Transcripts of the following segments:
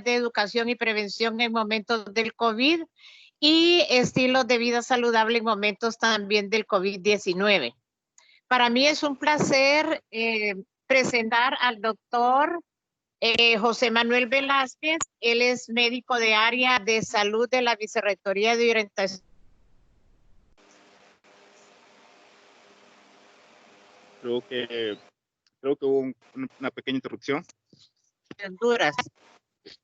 medidas de educación y prevención en momentos del COVID y estilos de vida saludable en momentos también del COVID-19. Para mí es un placer presentar al doctor José Manuel Velázquez. Él es médico de área de salud de la Vicerrectoría de Orientación. Creo que hubo una pequeña interrupción. Honduras.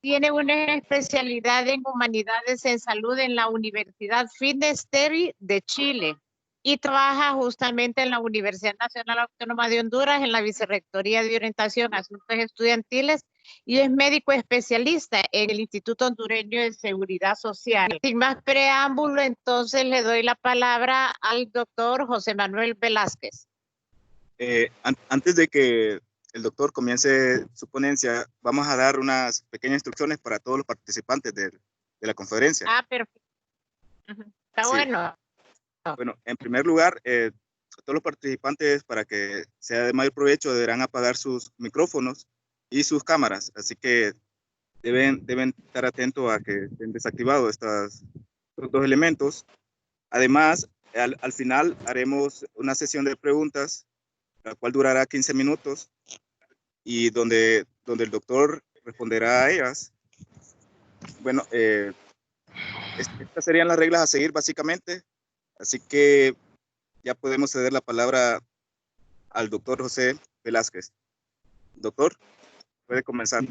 Tiene una especialidad en humanidades en salud en la Universidad Finesteri de Chile y trabaja justamente en la Universidad Nacional Autónoma de Honduras en la Vicerrectoría de Orientación, Asuntos Estudiantiles y es médico especialista en el Instituto Hondureño de Seguridad Social. Sin más preámbulo, entonces le doy la palabra al doctor José Manuel Velázquez. Antes de que el doctor comience su ponencia, vamos a dar unas pequeñas instrucciones para todos los participantes de la conferencia. Ah, perfecto. Está Sí. bueno. Bueno, en primer lugar, todos los participantes, para que sea de mayor provecho, deberán apagar sus micrófonos y sus cámaras. Así que deben estar atentos a que estén desactivados estos dos elementos. Además, al final haremos una sesión de preguntas, la cual durará 15 minutos y donde el doctor responderá a ellas. Bueno, estas serían las reglas a seguir básicamente, así que ya podemos ceder la palabra al doctor José Velázquez. Doctor, puede comenzar.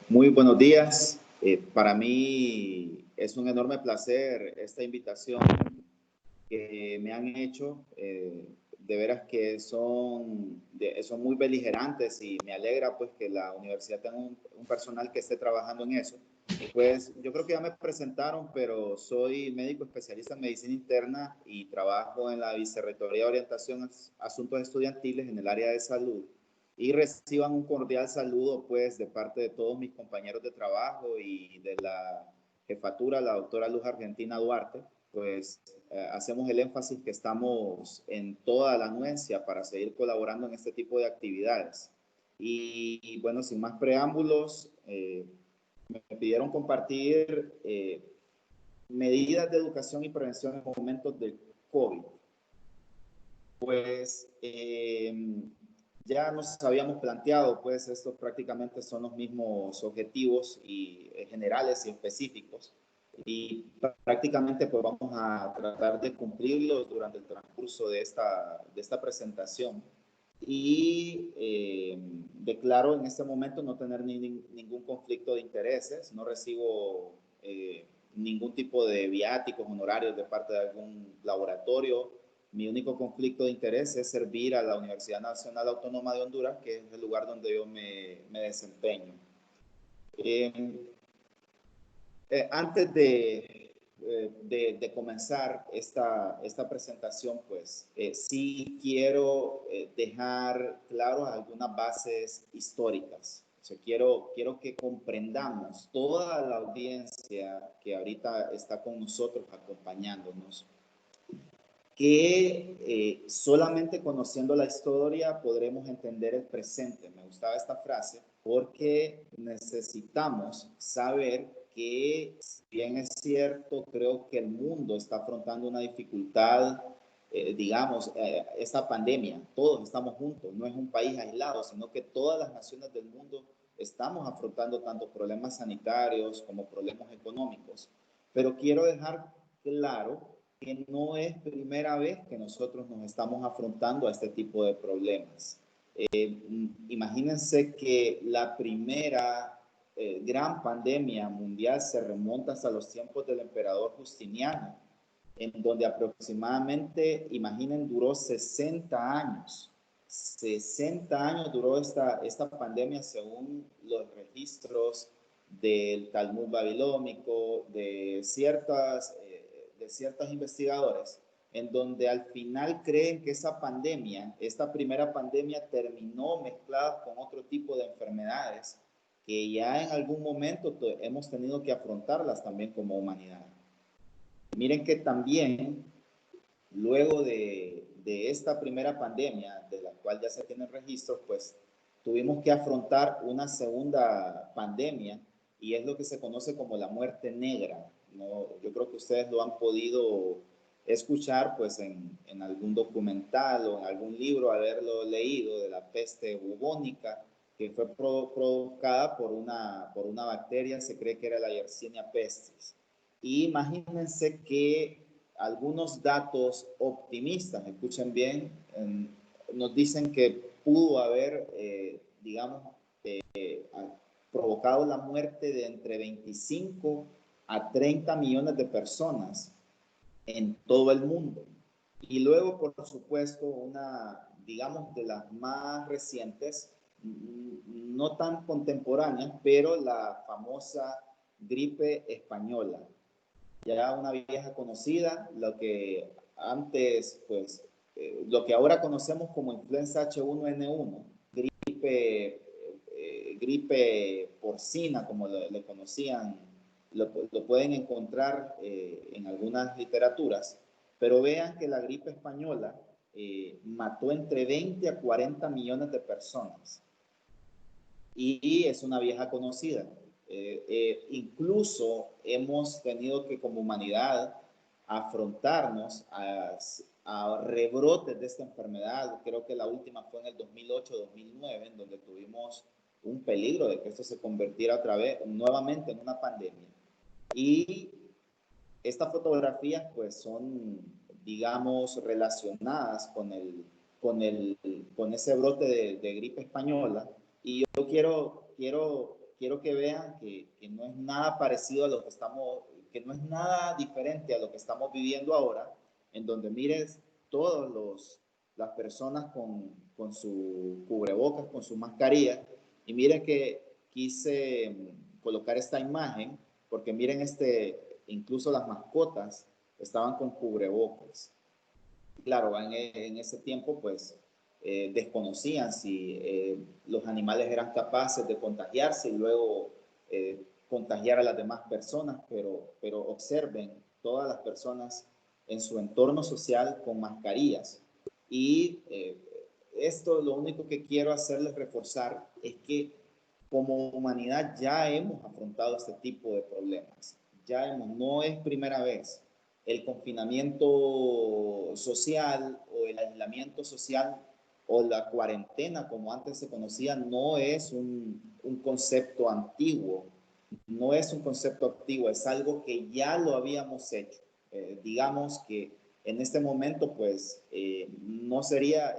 Muy buenos días. Para mí es un enorme placer esta invitación que me han hecho. De veras que son muy beligerantes y me alegra pues que la universidad tenga un personal que esté trabajando en eso. Pues yo creo que ya me presentaron, pero soy médico especialista en medicina interna y trabajo en la Vicerrectoría de Orientación Asuntos Estudiantiles en el área de salud. Y reciban un cordial saludo pues de parte de todos mis compañeros de trabajo y de la jefatura, la doctora Luz Argentina Duarte. Pues hacemos el énfasis que estamos en toda la anuencia para seguir colaborando en este tipo de actividades. Y bueno, sin más preámbulos, me pidieron compartir medidas de educación y prevención en momentos del COVID. Pues ya nos habíamos planteado, pues estos prácticamente son los mismos objetivos y generales y específicos y prácticamente pues vamos a tratar de cumplirlos durante el transcurso de esta presentación y declaro en este momento no tener ningún conflicto de intereses, no recibo ningún tipo de viáticos, honorarios de parte de algún laboratorio. Mi único conflicto de interés es servir a la Universidad Nacional Autónoma de Honduras, que es el lugar donde yo me desempeño. Antes de comenzar esta presentación, pues sí quiero dejar claro algunas bases históricas. O sea, quiero que comprendamos toda la audiencia que ahorita está con nosotros acompañándonos, que solamente conociendo la historia podremos entender el presente. Me gustaba esta frase porque necesitamos saber que, si bien es cierto, creo que el mundo está afrontando una dificultad, esta pandemia, todos estamos juntos, no es un país aislado, sino que todas las naciones del mundo estamos afrontando tanto problemas sanitarios como problemas económicos. Pero quiero dejar claro que no es primera vez que nosotros nos estamos afrontando a este tipo de problemas. Imagínense que la primera gran pandemia mundial se remonta hasta los tiempos del emperador Justiniano, en donde aproximadamente, imaginen, duró 60 años. 60 años duró esta pandemia según los registros del Talmud babilónico, de ciertos investigadores, en donde al final creen que esta primera pandemia terminó mezclada con otro tipo de enfermedades que ya en algún momento hemos tenido que afrontarlas también como humanidad. Miren que también, luego de esta primera pandemia, de la cual ya se tienen registros, pues tuvimos que afrontar una segunda pandemia y es lo que se conoce como la muerte negra, ¿no? Yo creo que ustedes lo han podido escuchar pues en algún documental o en algún libro, haberlo leído, de la peste bubónica, que fue provocada por una bacteria, se cree que era la Yersinia pestis. Y imagínense que algunos datos optimistas, escuchen bien, nos dicen que pudo haber, digamos, provocado la muerte de entre 25 a 30 millones de personas en todo el mundo. Y luego, por supuesto, una, digamos, de las más recientes, no tan contemporáneas, pero la famosa gripe española. Ya una vieja conocida, lo que antes, pues, lo que ahora conocemos como influenza H1N1, gripe porcina, como le conocían, lo pueden encontrar en algunas literaturas, pero vean que la gripe española mató entre 20 a 40 millones de personas y es una vieja conocida. Incluso hemos tenido que como humanidad afrontarnos a rebrotes de esta enfermedad. Creo que la última fue en el 2008-2009, en donde tuvimos un peligro de que esto se convirtiera otra vez nuevamente en una pandemia. Y estas fotografías pues son, digamos, relacionadas con ese brote de gripe española. Y yo quiero que vean que no es nada parecido a lo que que no es nada diferente a lo que estamos viviendo ahora, en donde mires todas las personas con su cubrebocas, con su mascarilla, y miren que quise colocar esta imagen, porque miren incluso las mascotas estaban con cubrebocas. Claro, en ese tiempo pues desconocían si los animales eran capaces de contagiarse y luego contagiar a las demás personas, pero observen todas las personas en su entorno social con mascarillas. Y esto lo único que quiero hacerles reforzar es que como humanidad ya hemos afrontado este tipo de problemas. No es primera vez. El confinamiento social o el aislamiento social o la cuarentena, como antes se conocía, no es un concepto antiguo. No es un concepto activo, es algo que ya lo habíamos hecho. Digamos que en este momento, pues, no sería,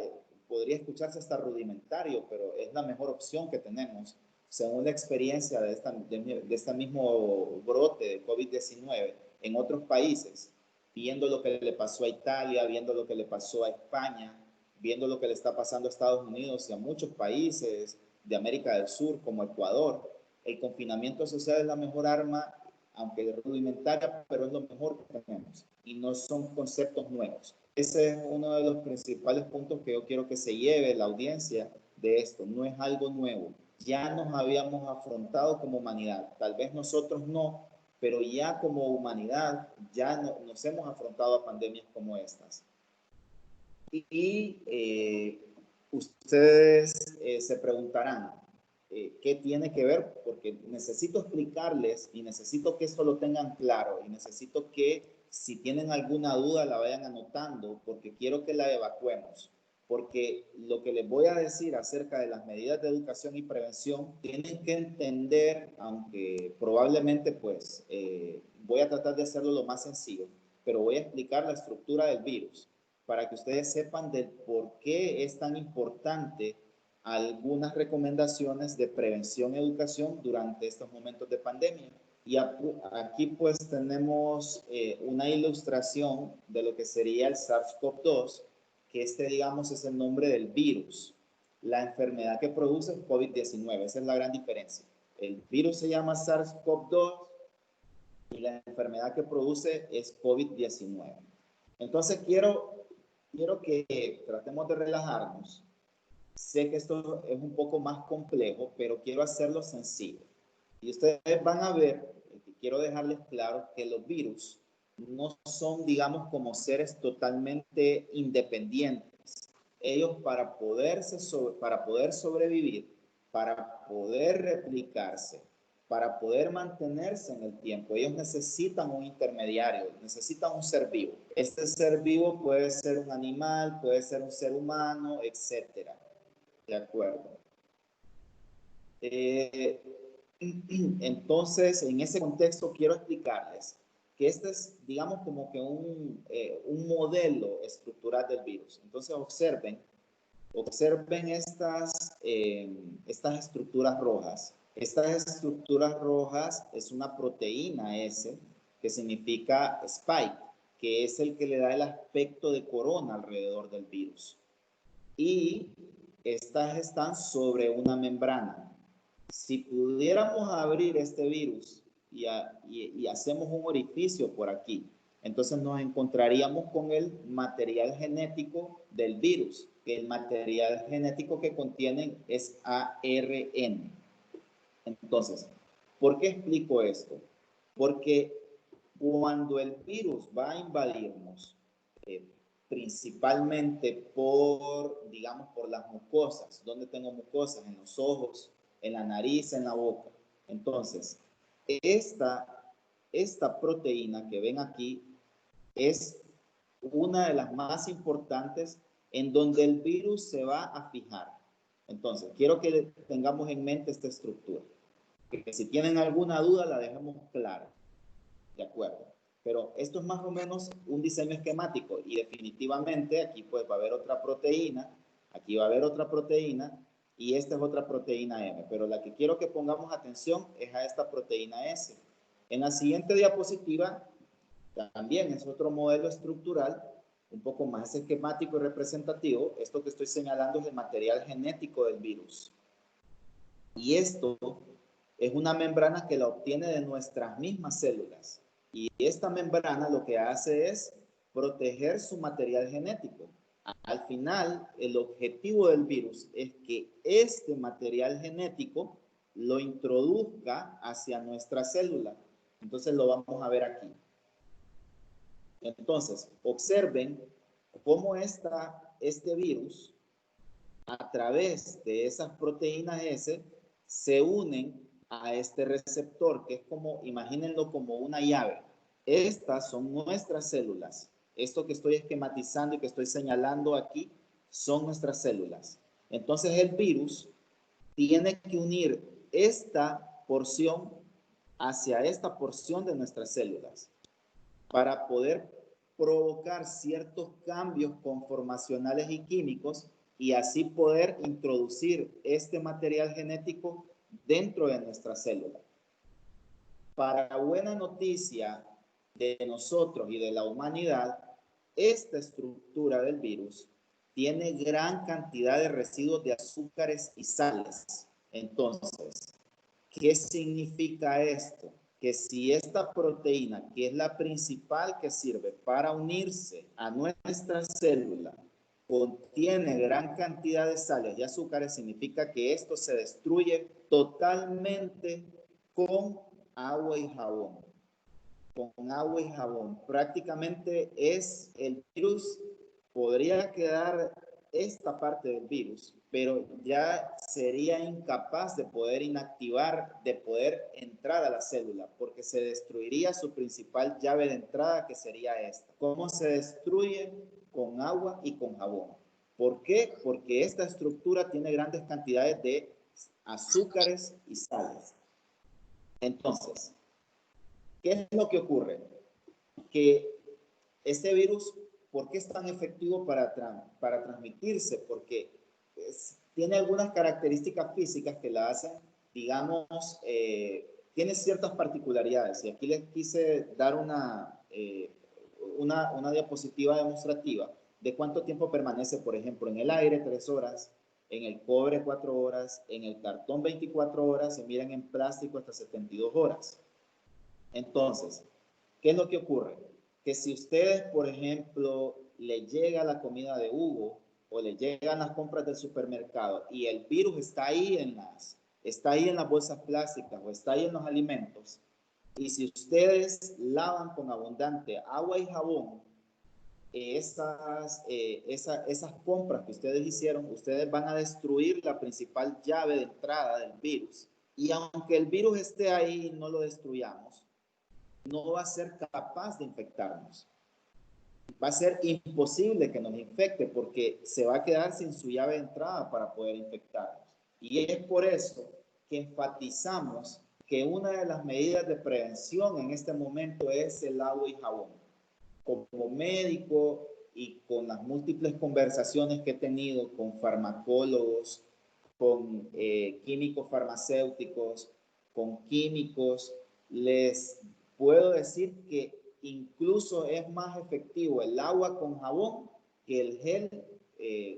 podría escucharse hasta rudimentario, pero es la mejor opción que tenemos según la experiencia de este mismo brote de COVID-19 en otros países, viendo lo que le pasó a Italia, viendo lo que le pasó a España, viendo lo que le está pasando a Estados Unidos y a muchos países de América del Sur, como Ecuador. El confinamiento social es la mejor arma, aunque rudimentaria, pero es lo mejor que tenemos. Y no son conceptos nuevos. Ese es uno de los principales puntos que yo quiero que se lleve la audiencia de esto. No es algo nuevo. Ya nos habíamos afrontado como humanidad. Tal vez nosotros no, pero ya como humanidad ya nos hemos afrontado a pandemias como estas. Y ustedes se preguntarán, ¿qué tiene que ver? Porque necesito explicarles y necesito que esto lo tengan claro y necesito que si tienen alguna duda la vayan anotando porque quiero que la evacuemos. Porque lo que les voy a decir acerca de las medidas de educación y prevención tienen que entender, aunque probablemente pues voy a tratar de hacerlo lo más sencillo, pero voy a explicar la estructura del virus para que ustedes sepan del por qué es tan importante algunas recomendaciones de prevención y educación durante estos momentos de pandemia. Y aquí pues tenemos una ilustración de lo que sería el SARS-CoV-2, que digamos es el nombre del virus. La enfermedad que produce es COVID-19, esa es la gran diferencia. El virus se llama SARS-CoV-2 y la enfermedad que produce es COVID-19. Entonces quiero que tratemos de relajarnos. Sé que esto es un poco más complejo, pero quiero hacerlo sencillo. Y ustedes van a ver, quiero dejarles claro que los virus no son, digamos, como seres totalmente independientes. Ellos para poder sobrevivir para poder replicarse, para poder mantenerse en el tiempo, ellos necesitan un intermediario, necesitan un ser vivo. Este ser vivo puede ser un animal, puede ser un ser humano, etcétera. ¿De acuerdo? Entonces, en ese contexto quiero explicarles que este es, digamos, como que un modelo estructural del virus. Entonces, observen estas estructuras rojas. Estas estructuras rojas es una proteína S, que significa spike, que es el que le da el aspecto de corona alrededor del virus. Y estas están sobre una membrana. Si pudiéramos abrir este virus y hacemos un orificio por aquí, entonces nos encontraríamos con el material genético del virus, que el material genético que contienen es ARN. Entonces, ¿por qué explico esto? Porque cuando el virus va a invadirnos, principalmente digamos, por las mucosas. ¿Dónde tengo mucosas? En los ojos, en la nariz, en la boca. Entonces, esta proteína que ven aquí es una de las más importantes en donde el virus se va a fijar. Entonces, quiero que tengamos en mente esta estructura. Que si tienen alguna duda, la dejemos clara. ¿De acuerdo? Pero esto es más o menos un diseño esquemático y definitivamente aquí pues va a haber otra proteína, aquí va a haber otra proteína y esta es otra proteína M, pero la que quiero que pongamos atención es a esta proteína S. En la siguiente diapositiva también es otro modelo estructural, un poco más esquemático y representativo. Esto que estoy señalando es el material genético del virus. Y esto es una membrana que la obtiene de nuestras mismas células. Y esta membrana lo que hace es proteger su material genético. Al final, el objetivo del virus es que este material genético lo introduzca hacia nuestra célula. Entonces lo vamos a ver aquí. Entonces, observen cómo este virus, a través de esas proteínas S, se unen a este receptor, que es como, imagínenlo como una llave. Estas son nuestras células. Esto que estoy esquematizando y que estoy señalando aquí son nuestras células. Entonces el virus tiene que unir esta porción hacia esta porción de nuestras células para poder provocar ciertos cambios conformacionales y químicos y así poder introducir este material genético dentro de nuestra célula. Para buena noticia de nosotros y de la humanidad, esta estructura del virus tiene gran cantidad de residuos de azúcares y sales. Entonces, ¿qué significa esto? Que si esta proteína, que es la principal que sirve para unirse a nuestra célula, contiene gran cantidad de sales y azúcares, significa que esto se destruye totalmente con agua y jabón. Con agua y jabón. Prácticamente es el virus, podría quedar esta parte del virus, pero ya sería incapaz de poder inactivar, de poder entrar a la célula, porque se destruiría su principal llave de entrada, que sería esta. ¿Cómo se destruye? Con agua y con jabón. ¿Por qué? Porque esta estructura tiene grandes cantidades de azúcares y sales. Entonces, ¿qué es lo que ocurre? Que este virus, ¿por qué es tan efectivo para transmitirse? Porque tiene algunas características físicas que la hacen, digamos, tiene ciertas particularidades. Y aquí les quise dar una diapositiva demostrativa de cuánto tiempo permanece, por ejemplo, en el aire 3 horas, en el cobre 4 horas, en el cartón 24 horas, y miren en plástico hasta 72 horas. Entonces, ¿qué es lo que ocurre? Que si ustedes, por ejemplo, le llega la comida de Hugo o le llegan las compras del supermercado y el virus está ahí en las bolsas plásticas o está ahí en los alimentos, y si ustedes lavan con abundante agua y jabón esas compras que ustedes hicieron, ustedes van a destruir la principal llave de entrada del virus. Y aunque el virus esté ahí y no lo destruyamos, no va a ser capaz de infectarnos. Va a ser imposible que nos infecte porque se va a quedar sin su llave de entrada para poder infectarnos. Y es por eso que enfatizamos que una de las medidas de prevención en este momento es el agua y jabón. Como médico y con las múltiples conversaciones que he tenido con farmacólogos, con químicos farmacéuticos, con químicos, les puedo decir que incluso es más efectivo el agua con jabón que el gel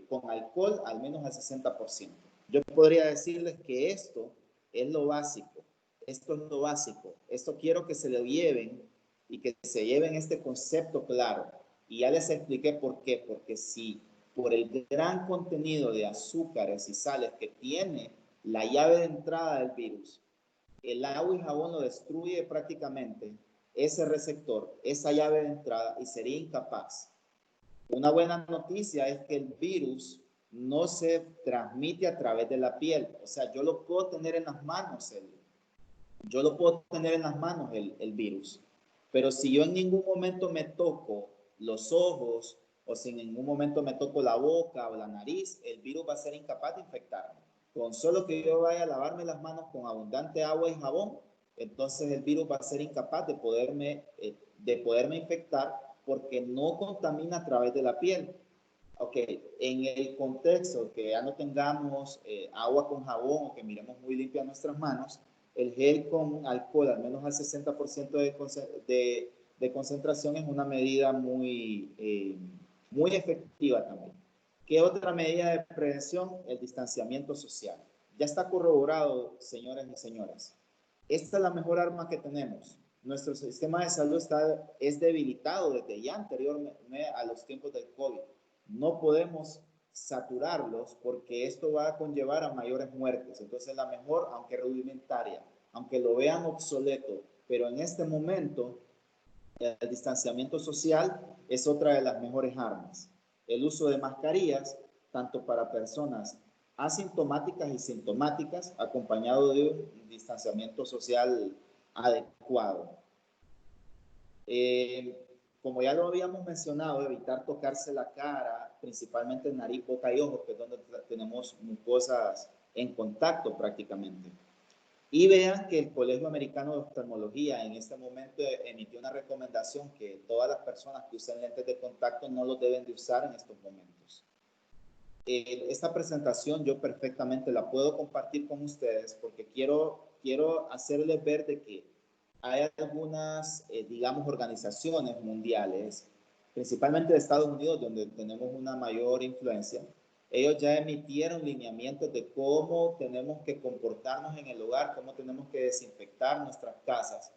con alcohol, al menos al 60%. Yo podría decirles que esto es lo básico. Esto es lo básico. Esto quiero que se lo lleven y que se lleven este concepto claro. Y ya les expliqué por qué. Porque si por el gran contenido de azúcares y sales que tiene la llave de entrada del virus, el agua y jabón lo destruye prácticamente ese receptor, esa llave de entrada, y sería incapaz. Una buena noticia es que el virus no se transmite a través de la piel. O sea, yo lo puedo tener en las manos, el virus. Pero si yo en ningún momento me toco los ojos o si en ningún momento me toco la boca o la nariz, el virus va a ser incapaz de infectarme. Con solo que yo vaya a lavarme las manos con abundante agua y jabón, entonces el virus va a ser incapaz de poderme infectar porque no contamina a través de la piel. Ok, en el contexto que ya no tengamos agua con jabón o que miremos muy limpias nuestras manos, el gel con alcohol, al menos al 60% de concentración, es una medida muy efectiva también. ¿Qué otra medida de prevención? El distanciamiento social. Ya está corroborado, señores y señoras. Esta es la mejor arma que tenemos. Nuestro sistema de salud es debilitado desde ya anteriormente a los tiempos del COVID. No podemos saturarlos porque esto va a conllevar a mayores muertes. Entonces la mejor, aunque rudimentaria, aunque lo vean obsoleto, pero en este momento el distanciamiento social es otra de las mejores armas. El uso de mascarillas, tanto para personas asintomáticas y sintomáticas, acompañado de un distanciamiento social adecuado. Como ya lo habíamos mencionado, evitar tocarse la cara, principalmente nariz, boca y ojos, que es donde tenemos mucosas en contacto prácticamente. Y vean que el Colegio Americano de Oftalmología en este momento emitió una recomendación que todas las personas que usen lentes de contacto no los deben de usar en estos momentos. Esta presentación yo perfectamente la puedo compartir con ustedes porque quiero hacerles ver de que hay algunas, digamos, organizaciones mundiales, principalmente de Estados Unidos, donde tenemos una mayor influencia. Ellos ya emitieron lineamientos de cómo tenemos que comportarnos en el hogar, cómo tenemos que desinfectar nuestras casas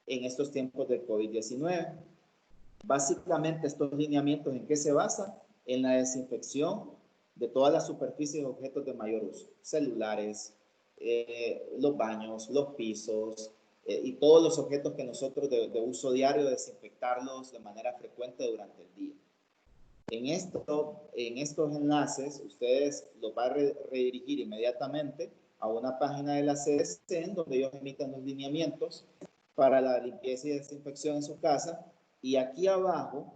en estos tiempos del COVID-19. Básicamente, estos lineamientos, ¿en qué se basan? En la desinfección de todas las superficies y objetos de mayor uso, celulares, los baños, los pisos, y todos los objetos que nosotros de uso diario desinfectarlos de manera frecuente durante el día. En estos enlaces, ustedes los van a redirigir inmediatamente a una página de la CDC en donde ellos emiten los lineamientos para la limpieza y desinfección en su casa. Y aquí abajo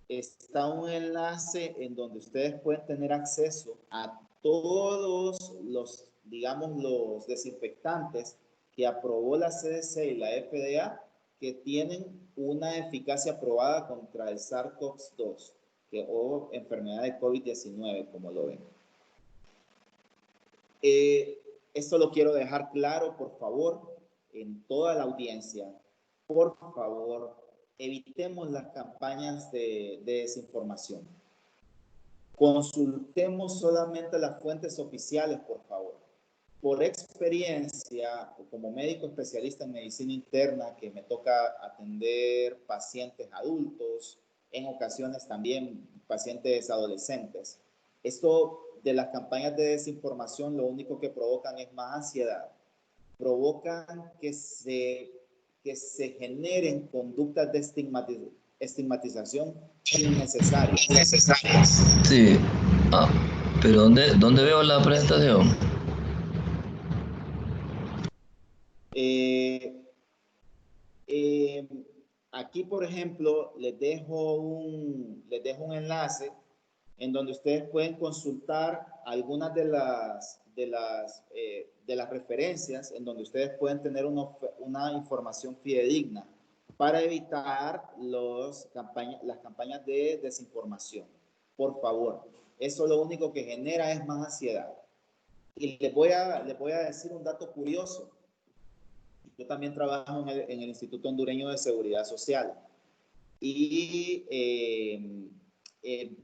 está un enlace en donde ustedes pueden tener acceso a todos los, digamos, los desinfectantes que aprobó la CDC y la FDA que tienen una eficacia probada contra el SARS-CoV-2 o enfermedad de COVID-19, como lo ven. Esto lo quiero dejar claro, por favor, en toda la audiencia. Por favor, evitemos las campañas de desinformación. Consultemos solamente las fuentes oficiales, por favor. Por experiencia, como médico especialista en medicina interna, que me toca atender pacientes adultos, en ocasiones también pacientes adolescentes, esto de las campañas de desinformación lo único que provocan es más ansiedad. Provocan que se generen conductas de estigmatización innecesaria. Sí. Ah, pero ¿dónde veo la presentación? Aquí, por ejemplo, les dejo un enlace en donde ustedes pueden consultar algunas de las referencias en donde ustedes pueden tener una información fidedigna para evitar las campañas de desinformación. Por favor, eso lo único que genera es más ansiedad. Y les voy a decir un dato curioso. Yo también trabajo en el Instituto Hondureño de Seguridad Social y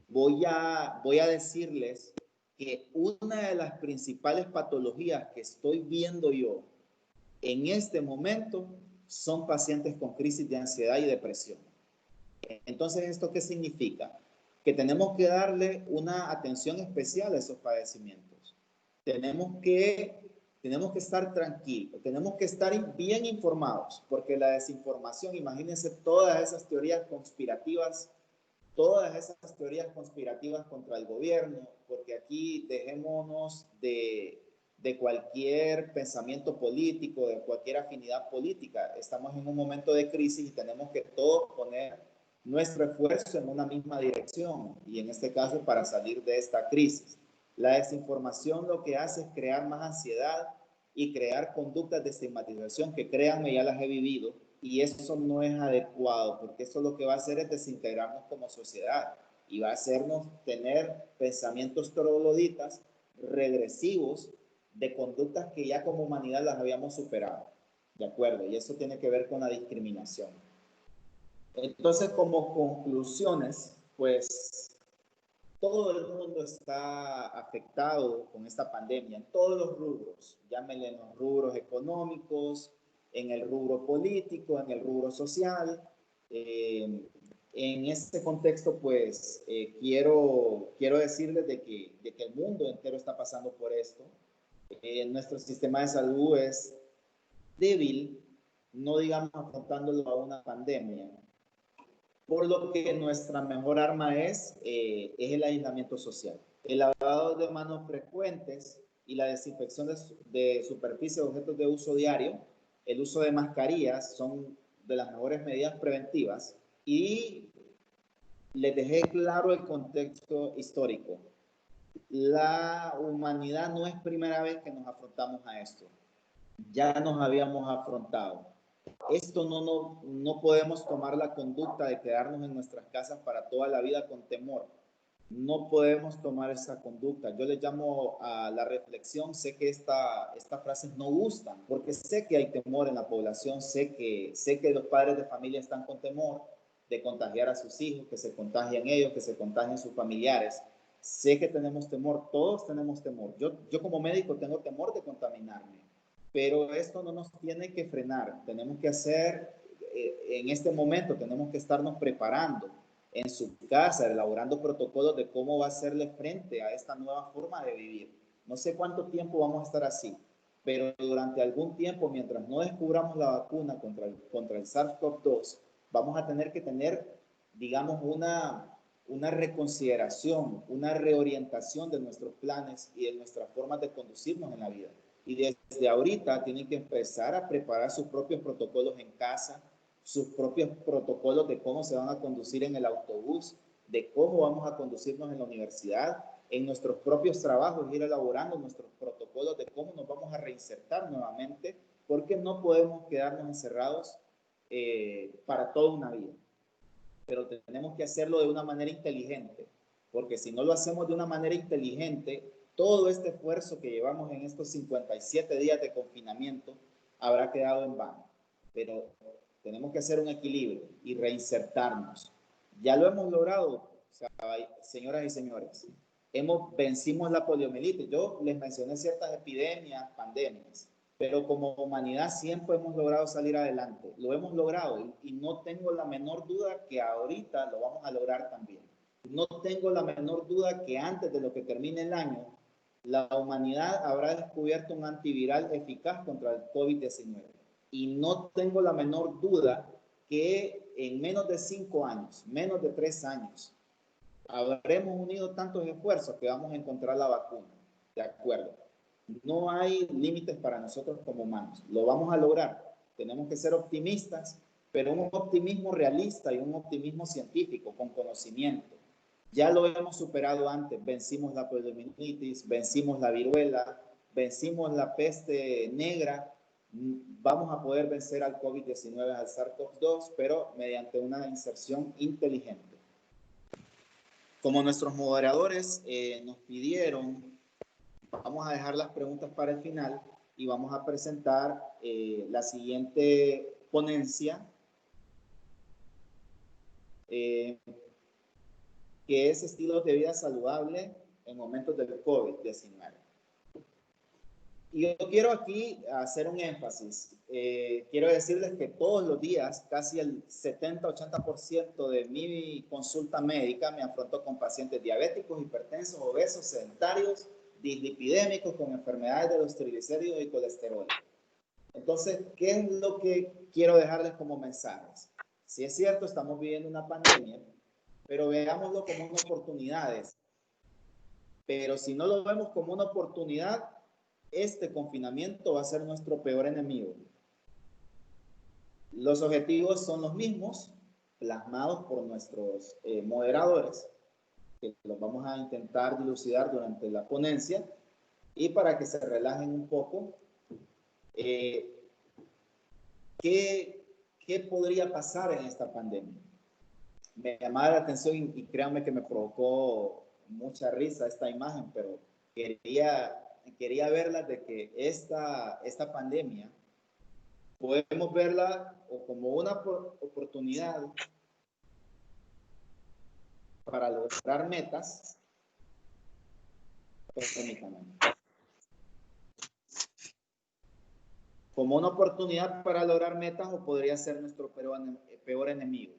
voy a decirles que una de las principales patologías que estoy viendo yo en este momento son pacientes con crisis de ansiedad y depresión. Entonces, ¿esto qué significa? Que tenemos que darle una atención especial a esos padecimientos. Tenemos que estar tranquilos, tenemos que estar bien informados, porque la desinformación, imagínense todas esas teorías conspirativas contra el gobierno, porque aquí dejémonos de cualquier pensamiento político, de cualquier afinidad política. Estamos en un momento de crisis y tenemos que todos poner nuestro esfuerzo en una misma dirección, y en este caso para salir de esta crisis. La desinformación lo que hace es crear más ansiedad y crear conductas de estigmatización que, créanme, ya las he vivido, y eso no es adecuado, porque eso lo que va a hacer es desintegrarnos como sociedad y va a hacernos tener pensamientos trogloditas, regresivos, de conductas que ya como humanidad las habíamos superado. ¿De acuerdo? Y eso tiene que ver con la discriminación. Entonces, como conclusiones, pues todo el mundo está afectado con esta pandemia en todos los rubros, llámenle en los rubros económicos, en el rubro político, en el rubro social. En este contexto, pues, quiero decirles de que el mundo entero está pasando por esto. Nuestro sistema de salud es débil, no digamos afrontándolo a una pandemia, por lo que nuestra mejor arma es el aislamiento social. El lavado de manos frecuentes y la desinfección de superficies o objetos de uso diario, el uso de mascarillas son de las mejores medidas preventivas. Y les dejé claro el contexto histórico. La humanidad no es primera vez que nos afrontamos a esto. Ya nos habíamos afrontado. Esto no podemos tomar la conducta de quedarnos en nuestras casas para toda la vida con temor. No podemos tomar esa conducta. Yo le llamo a la reflexión. Sé que estas frases no gustan, porque sé que hay temor en la población, sé que los padres de familia están con temor de contagiar a sus hijos, que se contagien ellos, que se contagien sus familiares. Sé que tenemos temor, todos tenemos temor. Yo como médico tengo temor de contaminarme. Pero esto no nos tiene que frenar. Tenemos que hacer, en este momento, tenemos que estarnos preparando en su casa, elaborando protocolos de cómo va a hacerle frente a esta nueva forma de vivir. No sé cuánto tiempo vamos a estar así, pero durante algún tiempo, mientras no descubramos la vacuna contra el SARS-CoV-2, vamos a tener que tener, digamos, una reconsideración, una reorientación de nuestros planes y de nuestras formas de conducirnos en la vida. Y desde ahorita tienen que empezar a preparar sus propios protocolos en casa, sus propios protocolos de cómo se van a conducir en el autobús, de cómo vamos a conducirnos en la universidad, en nuestros propios trabajos, ir elaborando nuestros protocolos de cómo nos vamos a reinsertar nuevamente, porque no podemos quedarnos encerrados para toda una vida. Pero tenemos que hacerlo de una manera inteligente, porque si no lo hacemos de una manera inteligente, todo este esfuerzo que llevamos en estos 57 días de confinamiento habrá quedado en vano. Pero tenemos que hacer un equilibrio y reinsertarnos. Ya lo hemos logrado, o sea, señoras y señores. Vencimos la poliomielitis. Yo les mencioné ciertas epidemias, pandemias, pero como humanidad siempre hemos logrado salir adelante. Lo hemos logrado y no tengo la menor duda que ahorita lo vamos a lograr también. No tengo la menor duda que antes de lo que termine el año, la humanidad habrá descubierto un antiviral eficaz contra el COVID-19. Y no tengo la menor duda que en menos de 5 años, menos de 3 años, habremos unido tantos esfuerzos que vamos a encontrar la vacuna. De acuerdo. No hay límites para nosotros como humanos. Lo vamos a lograr. Tenemos que ser optimistas, pero un optimismo realista y un optimismo científico, con conocimiento. Ya lo hemos superado antes. Vencimos la poliomielitis, vencimos la viruela, vencimos la peste negra. Vamos a poder vencer al COVID-19, al SARS-CoV-2, pero mediante una inserción inteligente. Como nuestros moderadores nos pidieron, vamos a dejar las preguntas para el final y vamos a presentar la siguiente ponencia, que es estilos de vida saludable en momentos del COVID-19. Y yo quiero aquí hacer un énfasis. Quiero decirles que todos los días, casi el 70-80% de mi consulta médica me afronto con pacientes diabéticos, hipertensos, obesos, sedentarios, dislipidémicos, con enfermedades de los triglicéridos y colesterol. Entonces, ¿qué es lo que quiero dejarles como mensajes? Si es cierto, estamos viviendo una pandemia, pero veámoslo como una oportunidad. Pero si no lo vemos como una oportunidad, este confinamiento va a ser nuestro peor enemigo. Los objetivos son los mismos, plasmados por nuestros moderadores, que los vamos a intentar dilucidar durante la ponencia, y para que se relajen un poco, ¿qué podría pasar en esta pandemia? Me llamaba la atención y créanme que me provocó mucha risa esta imagen, pero quería verla, de que esta pandemia podemos verla como una oportunidad para lograr metas. Como una oportunidad para lograr metas, o podría ser nuestro peor enemigo.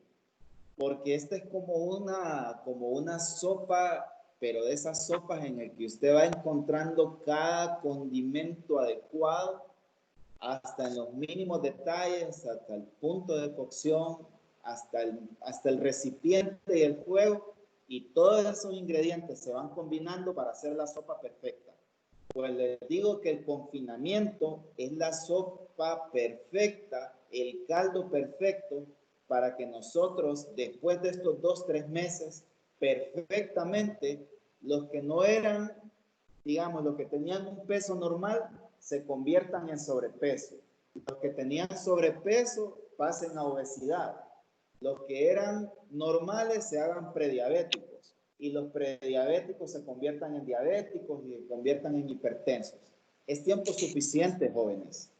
Porque esta es como una sopa, pero de esas sopas en el que usted va encontrando cada condimento adecuado, hasta en los mínimos detalles, hasta el punto de cocción, hasta el recipiente y el fuego, y todos esos ingredientes se van combinando para hacer la sopa perfecta. Pues les digo que el confinamiento es la sopa perfecta, el caldo perfecto, para que nosotros, después de estos 2-3 meses, perfectamente, los que no eran, digamos, los que tenían un peso normal, se conviertan en sobrepeso. Los que tenían sobrepeso pasen a obesidad. Los que eran normales se hagan prediabéticos. Y los prediabéticos se conviertan en diabéticos y se conviertan en hipertensos. Es tiempo suficiente, jóvenes.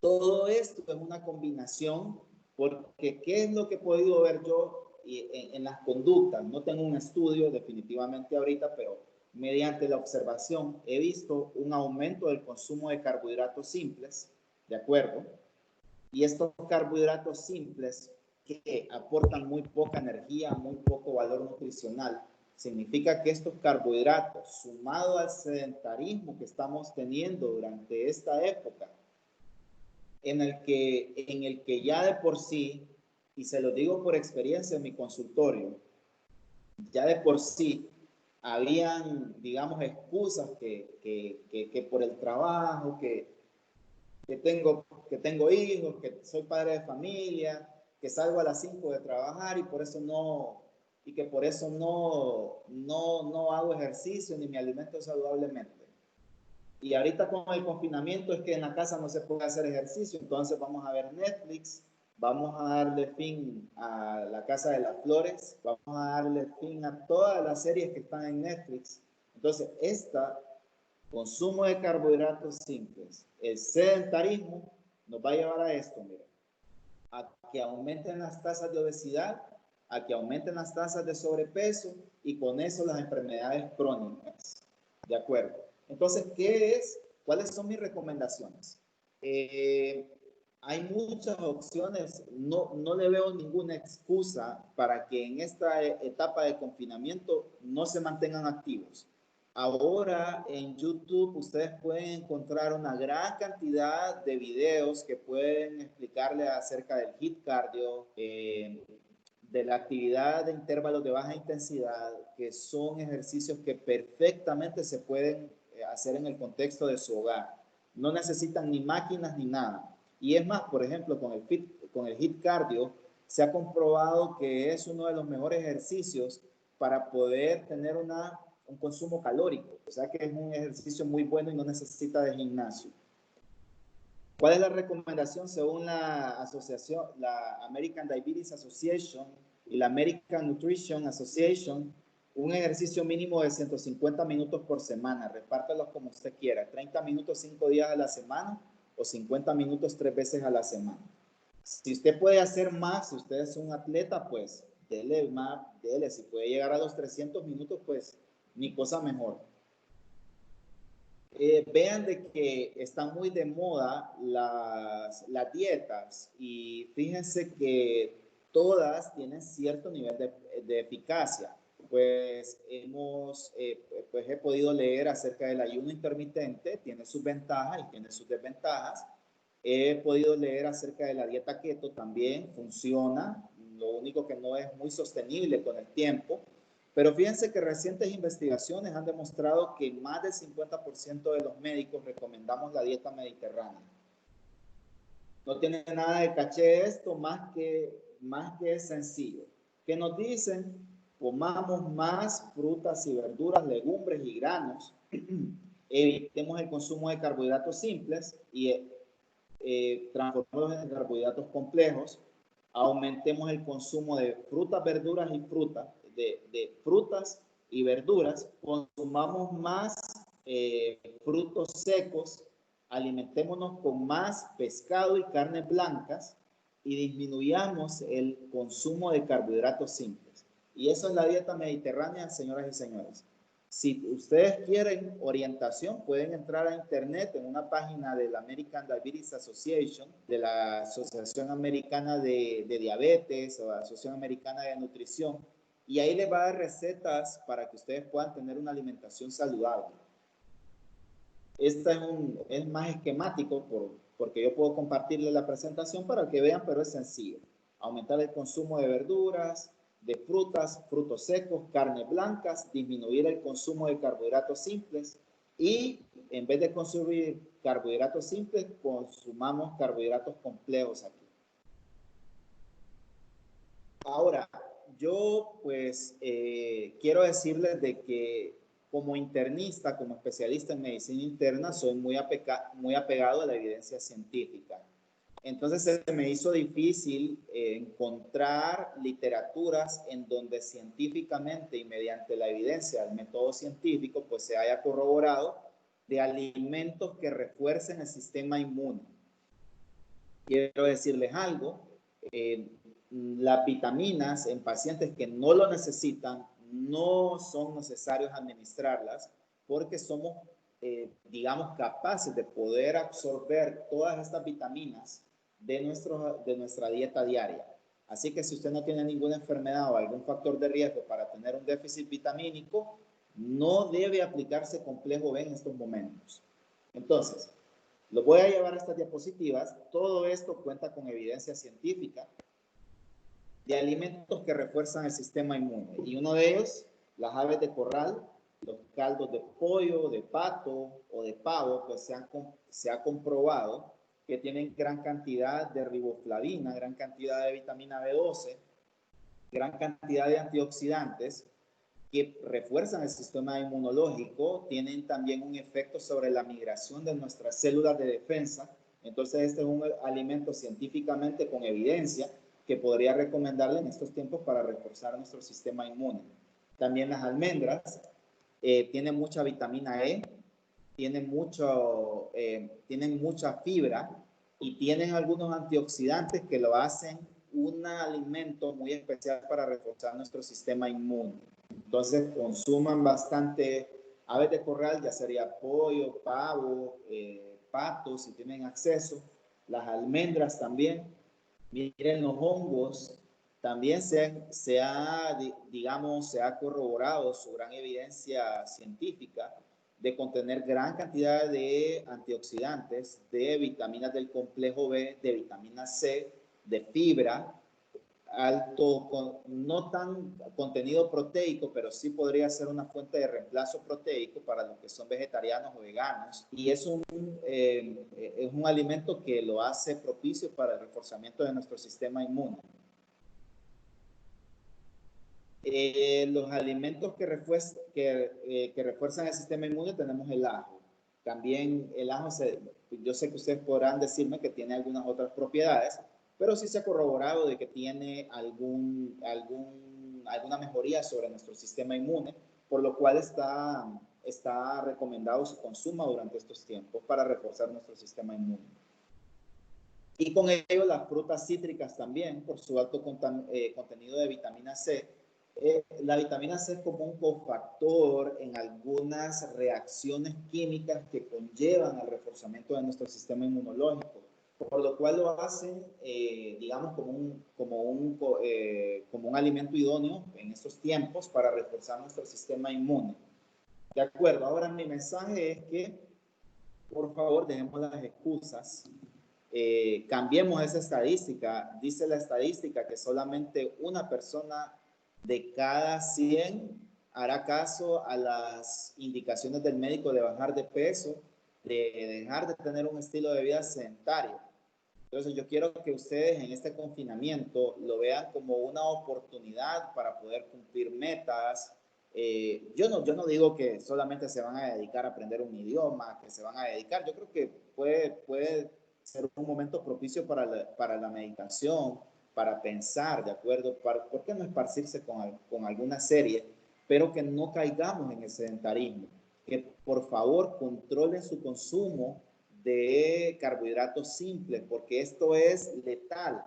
Todo esto es una combinación, porque ¿qué es lo que he podido ver yo en las conductas? No tengo un estudio definitivamente ahorita, pero mediante la observación he visto un aumento del consumo de carbohidratos simples, ¿de acuerdo? Y estos carbohidratos simples, que aportan muy poca energía, muy poco valor nutricional, significa que estos carbohidratos, sumado al sedentarismo que estamos teniendo durante esta época, en el que ya de por sí, y se lo digo por experiencia en mi consultorio, ya de por sí habían, digamos, excusas que por el trabajo, que tengo hijos, que soy padre de familia, que salgo a las 5 de trabajar y por eso no hago ejercicio ni me alimento saludablemente. Y ahorita con el confinamiento es que en la casa no se puede hacer ejercicio, entonces vamos a ver Netflix, vamos a darle fin a La Casa de las Flores, vamos a darle fin a todas las series que están en Netflix. Entonces, consumo de carbohidratos simples, el sedentarismo nos va a llevar a esto, mira, a que aumenten las tasas de obesidad, a que aumenten las tasas de sobrepeso y con eso las enfermedades crónicas. ¿De acuerdo? Entonces, ¿cuáles son mis recomendaciones? Hay muchas opciones, no le veo ninguna excusa para que en esta etapa de confinamiento no se mantengan activos. Ahora en YouTube ustedes pueden encontrar una gran cantidad de videos que pueden explicarles acerca del HIIT cardio, de la actividad de intervalos de baja intensidad, que son ejercicios que perfectamente se pueden hacer en el contexto de su hogar. No necesitan ni máquinas ni nada. Y es más, por ejemplo, con el HIIT cardio, se ha comprobado que es uno de los mejores ejercicios para poder tener un consumo calórico. O sea que es un ejercicio muy bueno y no necesita de gimnasio. ¿Cuál es la recomendación según la asociación, la American Diabetes Association y la American Nutrition Association? Un ejercicio mínimo de 150 minutos por semana. Repártalos como usted quiera. 30 minutos 5 días a la semana o 50 minutos 3 veces a la semana. Si usted puede hacer más, si usted es un atleta, pues dele más, dele. Si puede llegar a los 300 minutos, pues ni cosa mejor. Vean de que están muy de moda las dietas y fíjense que todas tienen cierto nivel de eficacia. Pues pues he podido leer acerca del ayuno intermitente, tiene sus ventajas y tiene sus desventajas. He podido leer acerca de la dieta keto, también funciona, lo único que no es muy sostenible con el tiempo. Pero fíjense que recientes investigaciones han demostrado que más del 50% de los médicos recomendamos la dieta mediterránea. No tiene nada de caché esto, más que es sencillo. ¿Qué nos dicen? Comamos más frutas y verduras, legumbres y granos. Evitemos el consumo de carbohidratos simples y transformarlos en carbohidratos complejos. Aumentemos el consumo de frutas, verduras y de frutas y verduras. Consumamos más frutos secos. Alimentémonos con más pescado y carnes blancas y disminuyamos el consumo de carbohidratos simples. Y eso es la dieta mediterránea, señoras y señores. Si ustedes quieren orientación, pueden entrar a internet en una página de la American Diabetes Association, de la Asociación Americana de Diabetes o la Asociación Americana de Nutrición, y ahí les va a dar recetas para que ustedes puedan tener una alimentación saludable. Esta es más esquemático porque yo puedo compartirles la presentación para que vean, pero es sencillo. Aumentar el consumo de verduras, de frutas, frutos secos, carnes blancas, disminuir el consumo de carbohidratos simples y en vez de consumir carbohidratos simples, consumamos carbohidratos complejos aquí. Ahora, yo pues quiero decirles de que como internista, como especialista en medicina interna, soy muy apegado a la evidencia científica. Entonces se me hizo difícil encontrar literaturas en donde científicamente y mediante la evidencia del método científico pues se haya corroborado de alimentos que refuercen el sistema inmune. Quiero decirles algo, las vitaminas en pacientes que no lo necesitan no son necesarios administrarlas porque somos, digamos, capaces de poder absorber todas estas vitaminas de nuestra dieta diaria. Así que si usted no tiene ninguna enfermedad o algún factor de riesgo para tener un déficit vitamínico, no debe aplicarse complejo B en estos momentos. Entonces, lo voy a llevar a estas diapositivas. Todo esto cuenta con evidencia científica de alimentos que refuerzan el sistema inmune. Y uno de ellos, las aves de corral, los caldos de pollo, de pato o de pavo, pues se ha comprobado que tienen gran cantidad de riboflavina, gran cantidad de vitamina B12, gran cantidad de antioxidantes que refuerzan el sistema inmunológico, tienen también un efecto sobre la migración de nuestras células de defensa. Entonces este es un alimento científicamente con evidencia que podría recomendarle en estos tiempos para reforzar nuestro sistema inmune. También las almendras tienen mucha vitamina E, tienen mucha fibra y tienen algunos antioxidantes que lo hacen un alimento muy especial para reforzar nuestro sistema inmune. Entonces consuman bastante aves de corral, ya sería pollo, pavo, pato, si tienen acceso, las almendras también. Miren los hongos También digamos, se ha corroborado su gran evidencia científica de contener gran cantidad de antioxidantes, de vitaminas del complejo B, de vitamina C, de fibra, no tan contenido proteico, pero sí podría ser una fuente de reemplazo proteico para los que son vegetarianos o veganos. Y es un alimento que lo hace propicio para el reforzamiento de nuestro sistema inmune. Los alimentos que refuerzan el sistema inmune tenemos el ajo. También el ajo, yo sé que ustedes podrán decirme que tiene algunas otras propiedades, pero sí se ha corroborado de que tiene alguna mejoría sobre nuestro sistema inmune, por lo cual está recomendado su consumo durante estos tiempos para reforzar nuestro sistema inmune. Y con ello las frutas cítricas también, por su alto contenido de vitamina C. La vitamina C es como un cofactor en algunas reacciones químicas que conllevan al reforzamiento de nuestro sistema inmunológico, por lo cual lo hacen, digamos, como un alimento idóneo en estos tiempos para reforzar nuestro sistema inmune. De acuerdo, ahora mi mensaje es que, por favor, dejemos las excusas. Cambiemos esa estadística. Dice la estadística que solamente una persona de cada 100 hará caso a las indicaciones del médico de bajar de peso, de dejar de tener un estilo de vida sedentario. Entonces yo quiero que ustedes en este confinamiento lo vean como una oportunidad para poder cumplir metas. Yo no digo que solamente se van a dedicar a aprender un idioma, que se van a dedicar. Yo creo que puede ser un momento propicio para la meditación, para pensar, ¿de acuerdo? ¿Por qué no esparcirse con alguna serie? Pero que no caigamos en el sedentarismo. Que por favor controlen su consumo de carbohidratos simples, porque esto es letal.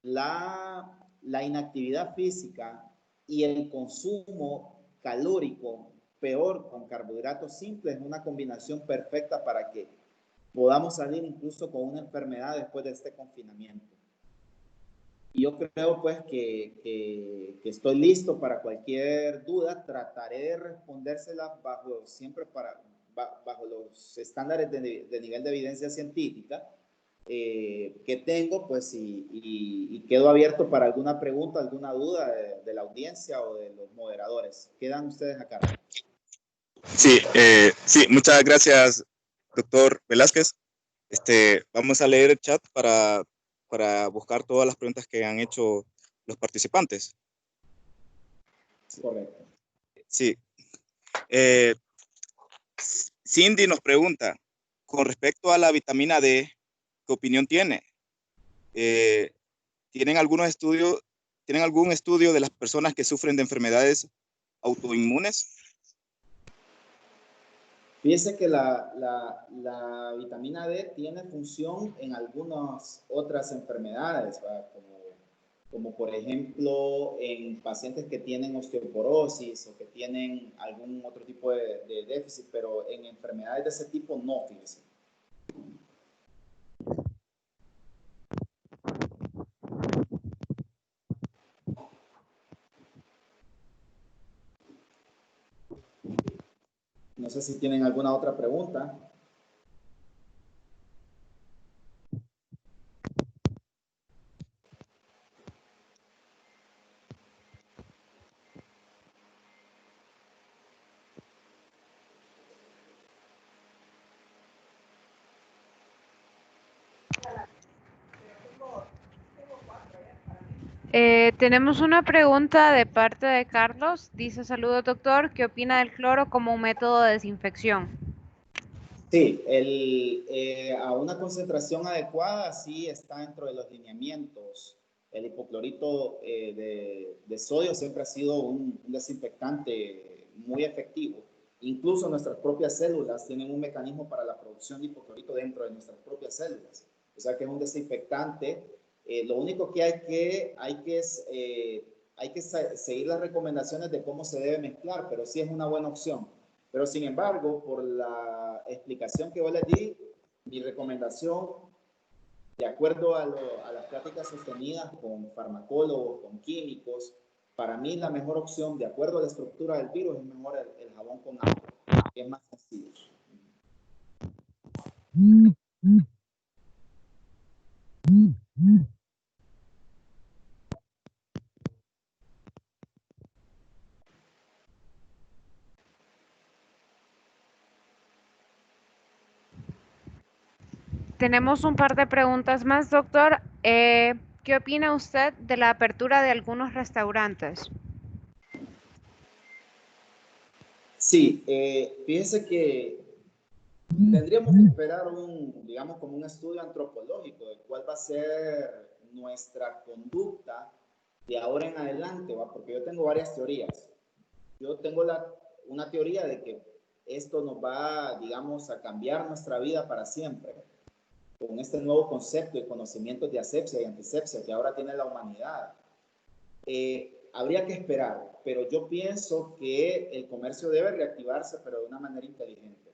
La inactividad física y el consumo calórico peor con carbohidratos simples es una combinación perfecta para que podamos salir incluso con una enfermedad después de este confinamiento. Y yo creo pues que estoy listo para cualquier duda. Trataré de respondérsela bajo los estándares de nivel de evidencia científica que tengo, pues, y quedo abierto para alguna pregunta, alguna duda de la audiencia o de los moderadores. Quedan ustedes acá. Sí, sí, muchas gracias, doctor Velázquez. Vamos a leer el chat para buscar todas las preguntas que han hecho los participantes. Correcto. Sí. Cindy nos pregunta, con respecto a la vitamina D, ¿qué opinión tiene? ¿Tienen algún estudio de las personas que sufren de enfermedades autoinmunes? Fíjese que la vitamina D tiene función en algunas otras enfermedades, como por ejemplo en pacientes que tienen osteoporosis o que tienen algún otro tipo de déficit, pero en enfermedades de ese tipo no, fíjese. No sé si tienen alguna otra pregunta. Tenemos una pregunta de parte de Carlos. Dice, saludos doctor, ¿qué opina del cloro como un método de desinfección? Sí, a una concentración adecuada sí está dentro de los lineamientos. El hipoclorito de sodio siempre ha sido un desinfectante muy efectivo. Incluso nuestras propias células tienen un mecanismo para la producción de hipoclorito dentro de nuestras propias células. O sea que es un desinfectante. Lo único que hay que seguir las recomendaciones de cómo se debe mezclar, pero sí es una buena opción. Pero sin embargo, por la explicación que yo les di, mi recomendación De acuerdo a las prácticas sostenidas con farmacólogos, con químicos, para mí la mejor opción, de acuerdo a la estructura del virus, es mejor el jabón con agua, que es más sencillo. Tenemos un par de preguntas más, doctor. ¿Qué opina usted de la apertura de algunos restaurantes? Sí, fíjense que tendríamos que esperar digamos, como un estudio antropológico de cuál va a ser nuestra conducta de ahora en adelante, ¿va? Porque yo tengo varias teorías. Yo tengo una teoría de que esto nos va, digamos, a cambiar nuestra vida para siempre, con este nuevo concepto de conocimientos de asepsia y antisepsia que ahora tiene la humanidad. Habría que esperar, pero yo pienso que el comercio debe reactivarse, pero de una manera inteligente.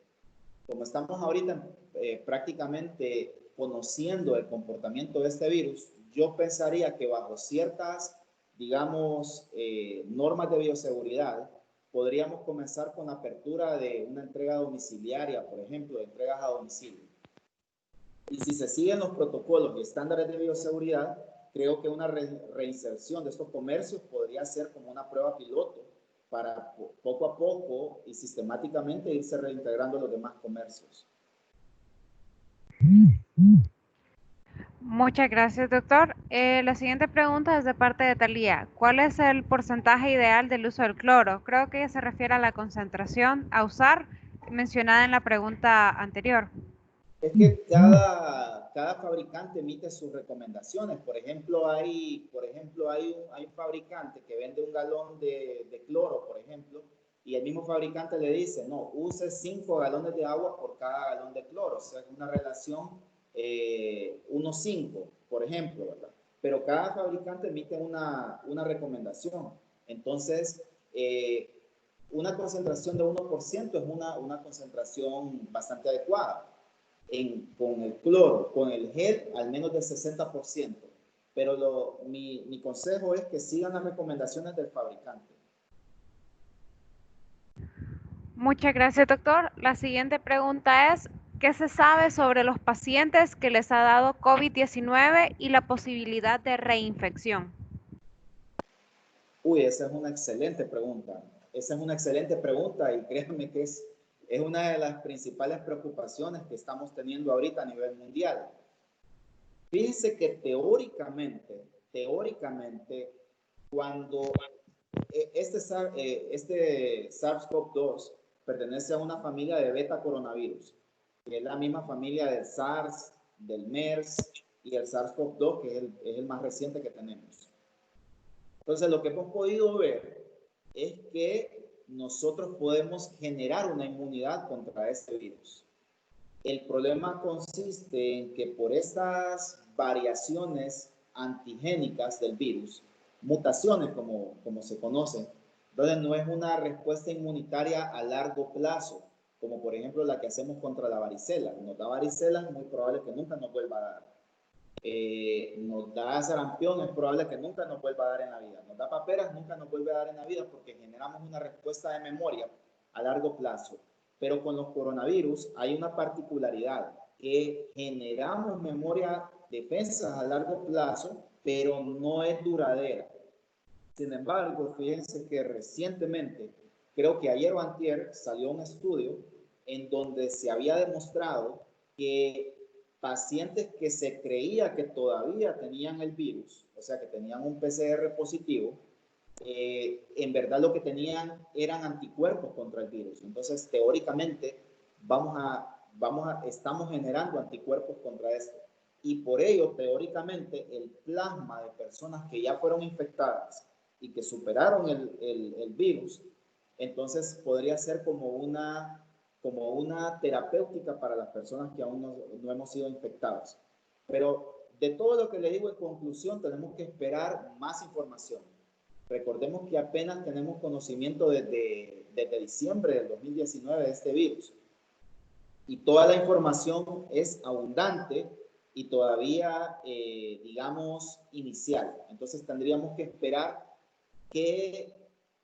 Como estamos ahorita prácticamente conociendo el comportamiento de este virus, yo pensaría que bajo ciertas, digamos, normas de bioseguridad, podríamos comenzar con la apertura de una entrega domiciliaria, por ejemplo, de entregas a domicilio. Y si se siguen los protocolos y estándares de bioseguridad, creo que una reinserción de estos comercios podría ser como una prueba piloto para poco a poco y sistemáticamente irse reintegrando los demás comercios. Muchas gracias, doctor. La siguiente pregunta es de parte de Talía. ¿Cuál es el porcentaje ideal del uso del cloro? Creo que ella se refiere a la concentración a usar mencionada en la pregunta anterior. Es que cada fabricante emite sus recomendaciones. Por ejemplo, hay un fabricante que vende un galón de cloro, por ejemplo, y el mismo fabricante le dice, no, use 5 galones de agua por cada galón de cloro. O sea, es una relación 1:5, por ejemplo, ¿verdad? Pero cada fabricante emite una recomendación. Entonces, una concentración de 1% es una concentración bastante adecuada. Con el cloro, con el gel, al menos del 60%. Pero mi consejo es que sigan las recomendaciones del fabricante. Muchas gracias, doctor. La siguiente pregunta es, ¿qué se sabe sobre los pacientes que les ha dado COVID-19 y la posibilidad de reinfección? Uy, esa es una excelente pregunta. Esa es una excelente pregunta y créanme que es una de las principales preocupaciones que estamos teniendo ahorita a nivel mundial. Fíjense que teóricamente, cuando este SARS-CoV-2 pertenece a una familia de beta coronavirus, que es la misma familia del SARS, del MERS y el SARS-CoV-2, que es el más reciente que tenemos. Entonces, lo que hemos podido ver es que nosotros podemos generar una inmunidad contra este virus. El problema consiste en que por estas variaciones antigénicas del virus, mutaciones como se conocen, entonces no es una respuesta inmunitaria a largo plazo, como por ejemplo la que hacemos contra la varicela. Nos da varicela, es muy probable que nunca nos vuelva a dar. Nos da sarampión, es probable que nunca nos vuelva a dar en la vida. Nos da paperas, nunca nos vuelve a dar en la vida porque generamos una respuesta de memoria a largo plazo. Pero con los coronavirus hay una particularidad, que generamos memoria, defensas a largo plazo, pero no es duradera. Sin embargo, fíjense que recientemente, creo que ayer o antier, salió un estudio en donde se había demostrado que pacientes que se creía que todavía tenían el virus, o sea, que tenían un PCR positivo, en verdad lo que tenían eran anticuerpos contra el virus. Entonces, teóricamente, estamos generando anticuerpos contra esto. Y por ello, teóricamente, el plasma de personas que ya fueron infectadas y que superaron el virus, entonces podría ser como una terapéutica para las personas que aún no hemos sido infectados. Pero de todo lo que le digo en conclusión, tenemos que esperar más información. Recordemos que apenas tenemos conocimiento desde diciembre del 2019 de este virus. Y toda la información es abundante, y todavía, digamos, inicial. Entonces tendríamos que esperar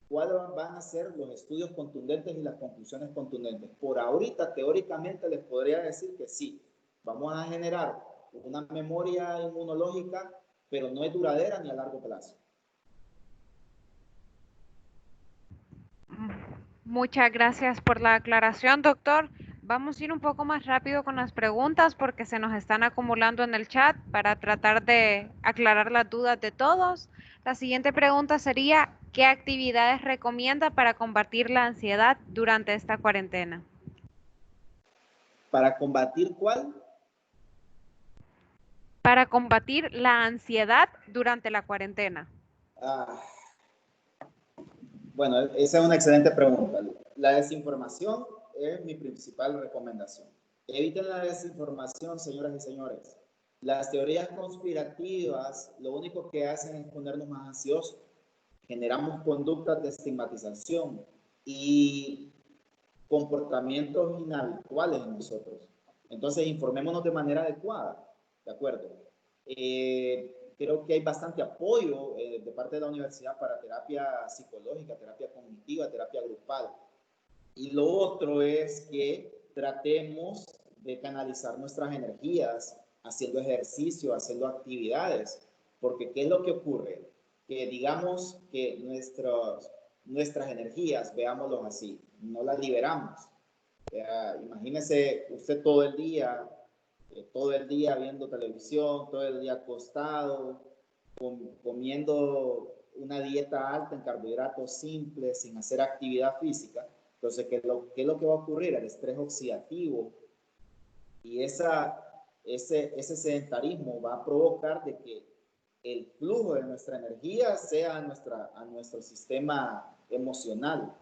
cuáles van a ser los estudios contundentes y las conclusiones contundentes. Por ahorita, teóricamente, les podría decir que sí, vamos a generar una memoria inmunológica, pero no es duradera ni a largo plazo. Muchas gracias por la aclaración, doctor. Vamos a ir un poco más rápido con las preguntas porque se nos están acumulando en el chat para tratar de aclarar las dudas de todos. La siguiente pregunta sería, ¿qué actividades recomienda para combatir la ansiedad durante esta cuarentena? ¿Para combatir cuál? Para combatir la ansiedad durante la cuarentena. Bueno, esa es una excelente pregunta. La desinformación es mi principal recomendación. Eviten la desinformación, señoras y señores. Las teorías conspirativas lo único que hacen es ponernos más ansiosos. Generamos conductas de estigmatización y comportamientos inhabituales en nosotros. Entonces, informémonos de manera adecuada, ¿de acuerdo? Creo que hay bastante apoyo de parte de la universidad para terapia psicológica, terapia cognitiva, terapia grupal. Y lo otro es que tratemos de canalizar nuestras energías haciendo ejercicio, haciendo actividades, porque ¿qué es lo que ocurre? Que digamos que nuestras energías, veámoslo así, no las liberamos. Imagínese usted todo el día viendo televisión, todo el día acostado, comiendo una dieta alta en carbohidratos simples, sin hacer actividad física. Entonces, ¿qué es lo que va a ocurrir? El estrés oxidativo y ese sedentarismo va a provocar de que el flujo de nuestra energía sea a nuestro sistema emocional.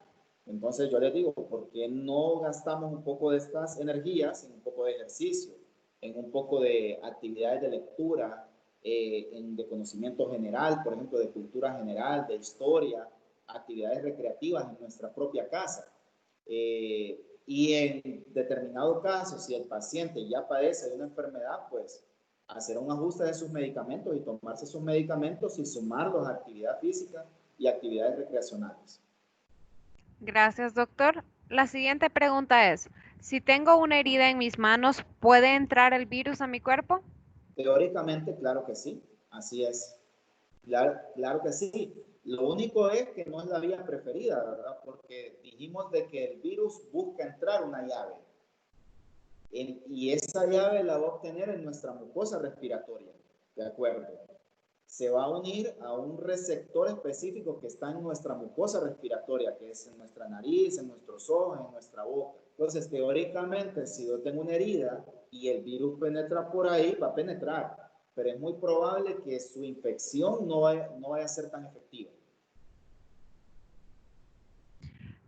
Entonces yo les digo, ¿por qué no gastamos un poco de estas energías en un poco de ejercicio, en un poco de actividades de lectura, de conocimiento general, por ejemplo, de cultura general, de historia, actividades recreativas en nuestra propia casa? Y en determinado caso, si el paciente ya padece de una enfermedad, pues hacer un ajuste de sus medicamentos y tomarse sus medicamentos y sumarlos a actividad física y actividades recreacionales. Gracias, doctor. La siguiente pregunta es, si tengo una herida en mis manos, ¿puede entrar el virus a mi cuerpo? Teóricamente, claro que sí, así es. Claro que sí. Lo único es que no es la vía preferida, ¿verdad? Porque dijimos de que el virus busca entrar una llave. Y esa llave la va a obtener en nuestra mucosa respiratoria, ¿de acuerdo? Se va a unir a un receptor específico que está en nuestra mucosa respiratoria, que es en nuestra nariz, en nuestros ojos, en nuestra boca. Entonces, teóricamente, si yo tengo una herida y el virus penetra por ahí, va a penetrar, pero es muy probable que su infección no vaya a ser tan efectiva.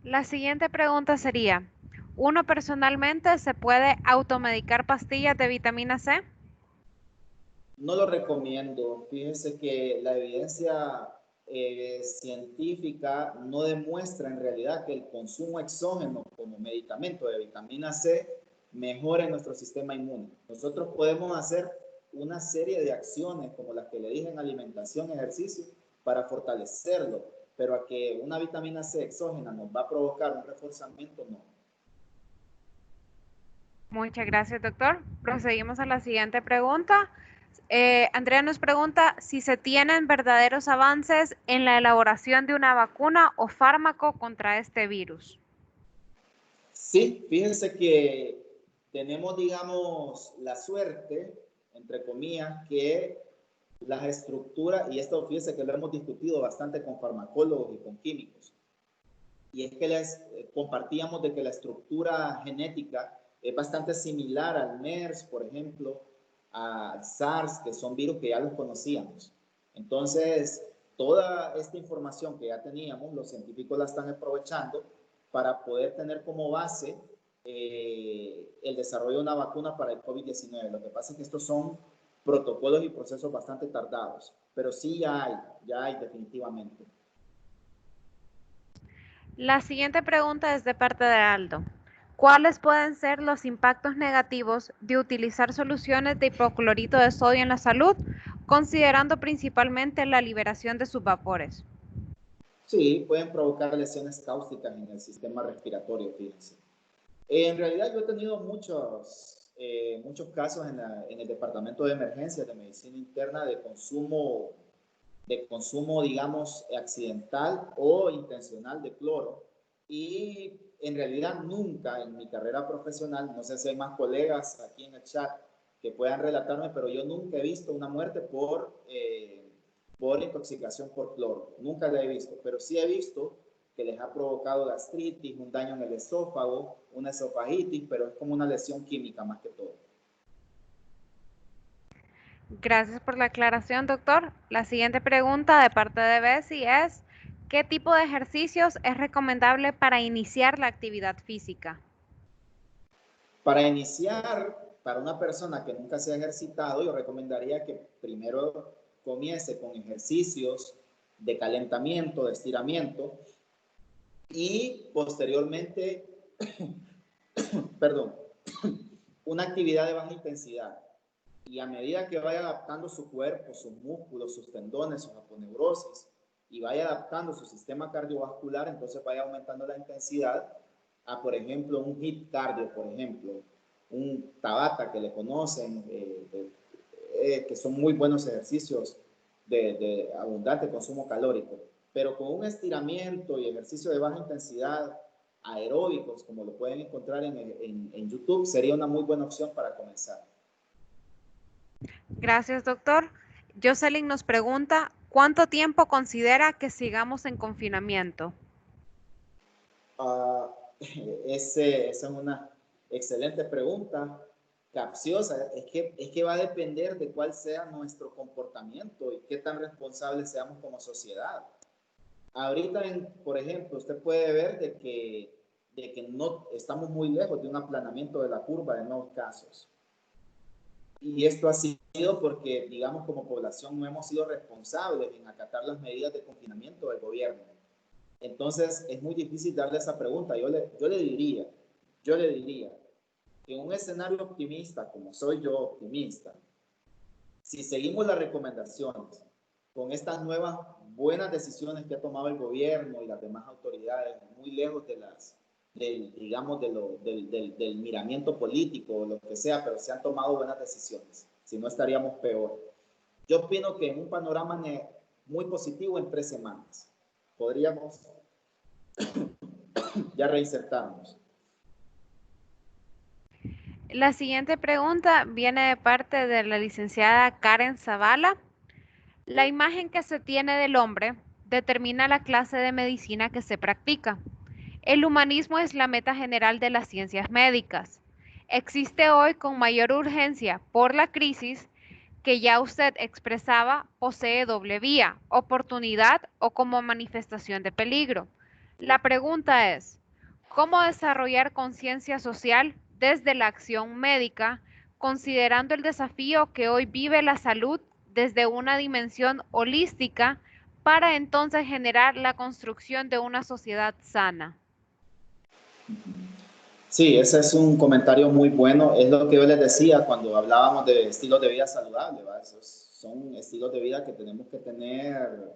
La siguiente pregunta sería, ¿uno personalmente se puede automedicar pastillas de vitamina C? No lo recomiendo. Fíjense que la evidencia científica no demuestra en realidad que el consumo exógeno como medicamento de vitamina C mejore nuestro sistema inmune. Nosotros podemos hacer una serie de acciones como las que le dije en alimentación, ejercicio, para fortalecerlo, pero a que una vitamina C exógena nos va a provocar un reforzamiento, no. Muchas gracias, doctor. Proseguimos a la siguiente pregunta. Andrea nos pregunta si se tienen verdaderos avances en la elaboración de una vacuna o fármaco contra este virus. Sí, fíjense que tenemos, digamos, la suerte, entre comillas, que las estructuras, y esto fíjense que lo hemos discutido bastante con farmacólogos y con químicos, y es que les compartíamos de que la estructura genética es bastante similar al MERS, por ejemplo, a SARS, que son virus que ya los conocíamos. Entonces, toda esta información que ya teníamos, los científicos la están aprovechando para poder tener como base el desarrollo de una vacuna para el COVID-19. Lo que pasa es que estos son protocolos y procesos bastante tardados, pero sí ya hay definitivamente. La siguiente pregunta es de parte de Aldo. ¿Cuáles pueden ser los impactos negativos de utilizar soluciones de hipoclorito de sodio en la salud, considerando principalmente la liberación de sus vapores? Sí, pueden provocar lesiones cáusticas en el sistema respiratorio, fíjense. En realidad yo he tenido muchos casos en el departamento de emergencias de medicina interna de consumo, digamos, accidental o intencional de cloro. Y en realidad nunca en mi carrera profesional, no sé si hay más colegas aquí en el chat que puedan relatarme, pero yo nunca he visto una muerte por intoxicación por cloro. Nunca la he visto, pero sí he visto que les ha provocado gastritis, un daño en el esófago, una esofagitis, pero es como una lesión química más que todo. Gracias por la aclaración, doctor. La siguiente pregunta de parte de Bessie es, ¿qué tipo de ejercicios es recomendable para iniciar la actividad física? Para iniciar, para una persona que nunca se ha ejercitado, yo recomendaría que primero comience con ejercicios de calentamiento, de estiramiento, y posteriormente, perdón, una actividad de baja intensidad. Y a medida que vaya adaptando su cuerpo, sus músculos, sus tendones, sus aponeurosis, y vaya adaptando su sistema cardiovascular, entonces vaya aumentando la intensidad a, por ejemplo, un HIIT cardio, por ejemplo, un Tabata que le conocen, que son muy buenos ejercicios de abundante consumo calórico, pero con un estiramiento y ejercicio de baja intensidad aeróbicos, como lo pueden encontrar en YouTube, sería una muy buena opción para comenzar. Gracias, doctor. Jocelyn nos pregunta, ¿cuánto tiempo considera que sigamos en confinamiento? Esa es una excelente pregunta, capciosa. Es que va a depender de cuál sea nuestro comportamiento y qué tan responsables seamos como sociedad. Ahorita, por ejemplo, usted puede ver de que no estamos muy lejos de un aplanamiento de la curva de nuevos casos. Y esto ha sido porque, digamos, como población no hemos sido responsables en acatar las medidas de confinamiento del gobierno. Entonces, es muy difícil darle esa pregunta. Yo le diría que en un escenario optimista, como soy yo optimista, si seguimos las recomendaciones con estas nuevas buenas decisiones que ha tomado el gobierno y las demás autoridades, muy lejos de del miramiento político o lo que sea, pero se han tomado buenas decisiones, si no estaríamos peor. Yo opino que en un panorama muy positivo, en 3 semanas podríamos ya reinsertarnos. La siguiente pregunta viene de parte de la licenciada Karen Zavala. La imagen que se tiene del hombre determina la clase de medicina que se practica. El humanismo es la meta general de las ciencias médicas. Existe hoy con mayor urgencia por la crisis que ya usted expresaba, posee doble vía, oportunidad o como manifestación de peligro. La pregunta es, ¿cómo desarrollar conciencia social desde la acción médica, considerando el desafío que hoy vive la salud desde una dimensión holística para entonces generar la construcción de una sociedad sana? Sí, ese es un comentario muy bueno. Es lo que yo les decía cuando hablábamos de estilos de vida saludables, ¿va? Esos son estilos de vida que tenemos que tener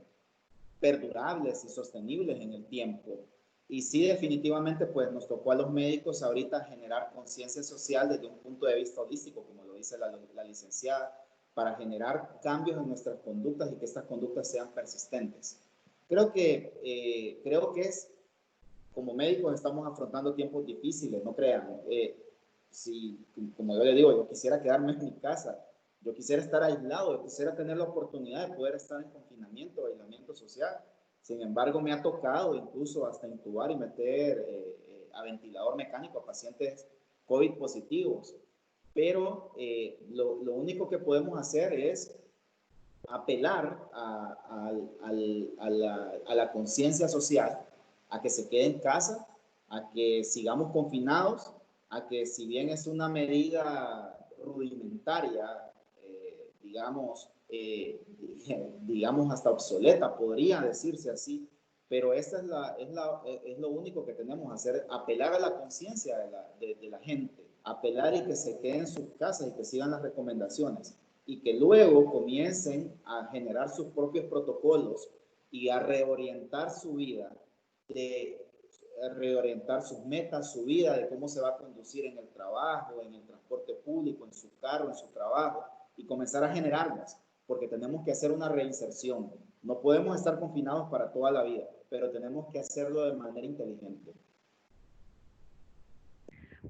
perdurables y sostenibles en el tiempo. Y sí, definitivamente, pues nos tocó a los médicos ahorita generar conciencia social desde un punto de vista holístico, como lo dice la licenciada, para generar cambios en nuestras conductas y que estas conductas sean persistentes. Creo que es, como médicos estamos afrontando tiempos difíciles, no crean. Si, como yo le digo, yo quisiera quedarme en mi casa, yo quisiera estar aislado, yo quisiera tener la oportunidad de poder estar en confinamiento, aislamiento social. Sin embargo, me ha tocado incluso hasta intubar y meter a ventilador mecánico a pacientes COVID positivos. Pero lo único que podemos hacer es apelar a la conciencia social, a que se quede en casa, a que sigamos confinados, a que si bien es una medida rudimentaria, digamos hasta obsoleta, podría decirse así, Pero esa es lo único que tenemos que hacer, apelar a la conciencia de la gente, apelar y que se queden en sus casas y que sigan las recomendaciones y que luego comiencen a generar sus propios protocolos y a reorientar su vida, reorientar sus metas, su vida, de cómo se va a conducir en el trabajo, en el transporte público, en su carro, en su trabajo, y comenzar a generarlas, porque tenemos que hacer una reinserción. No podemos estar confinados para toda la vida, pero tenemos que hacerlo de manera inteligente.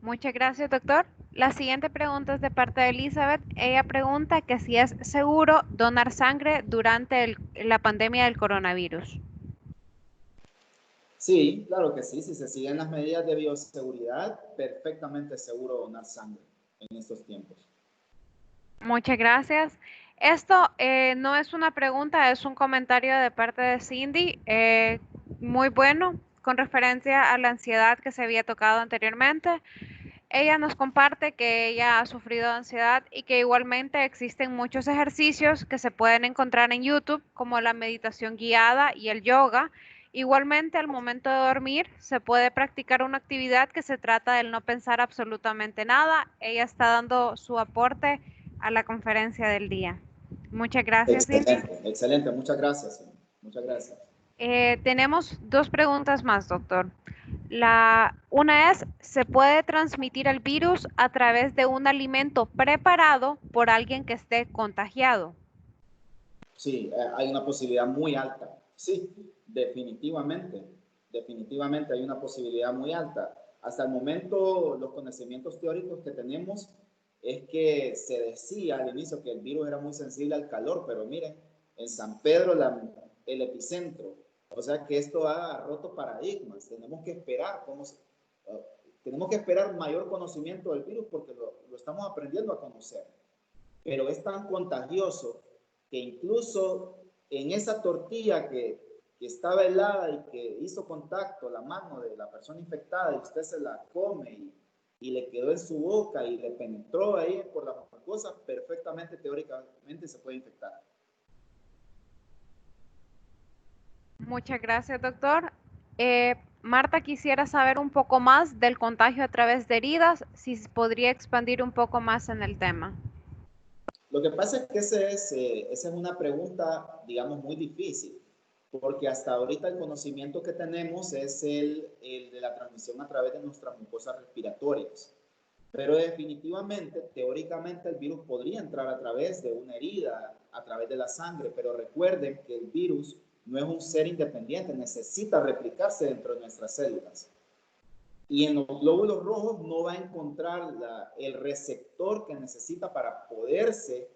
Muchas gracias, doctor. La siguiente pregunta es de parte de Elizabeth. Ella pregunta que si es seguro donar sangre durante la pandemia del coronavirus. Sí, claro que sí. Si se siguen las medidas de bioseguridad, perfectamente seguro donar sangre en estos tiempos. Muchas gracias. Esto no es una pregunta, es un comentario de parte de Cindy, muy bueno, con referencia a la ansiedad que se había tocado anteriormente. Ella nos comparte que ella ha sufrido de ansiedad y que igualmente existen muchos ejercicios que se pueden encontrar en YouTube, como la meditación guiada y el yoga. Igualmente, al momento de dormir, se puede practicar una actividad que se trata del no pensar absolutamente nada. Ella está dando su aporte a la conferencia del día. Muchas gracias, Cindy. Excelente, excelente. Muchas gracias. Muchas gracias. Tenemos dos preguntas más, doctor. Una es, ¿se puede transmitir el virus a través de un alimento preparado por alguien que esté contagiado? Sí, hay una posibilidad muy alta. Sí, definitivamente. Definitivamente hay una posibilidad muy alta. Hasta el momento, los conocimientos teóricos que tenemos es que se decía al inicio que el virus era muy sensible al calor, pero miren, en San Pedro, el epicentro, o sea que esto ha roto paradigmas. Tenemos que esperar tenemos que esperar mayor conocimiento del virus porque lo estamos aprendiendo a conocer. Pero es tan contagioso que incluso en esa tortilla que estaba helada y que hizo contacto la mano de la persona infectada y usted se la come y le quedó en su boca y le penetró ahí por la mucosa, perfectamente, teóricamente se puede infectar. Muchas gracias, doctor. Marta quisiera saber un poco más del contagio a través de heridas, si podría expandir un poco más en el tema. Lo que pasa es que esa es una pregunta, digamos, muy difícil, porque hasta ahorita el conocimiento que tenemos es el de la transmisión a través de nuestras mucosas respiratorias. Pero definitivamente, teóricamente, el virus podría entrar a través de una herida, a través de la sangre, pero recuerden que el virus no es un ser independiente, necesita replicarse dentro de nuestras células. Y en los glóbulos rojos no va a encontrar el receptor que necesita para poderse,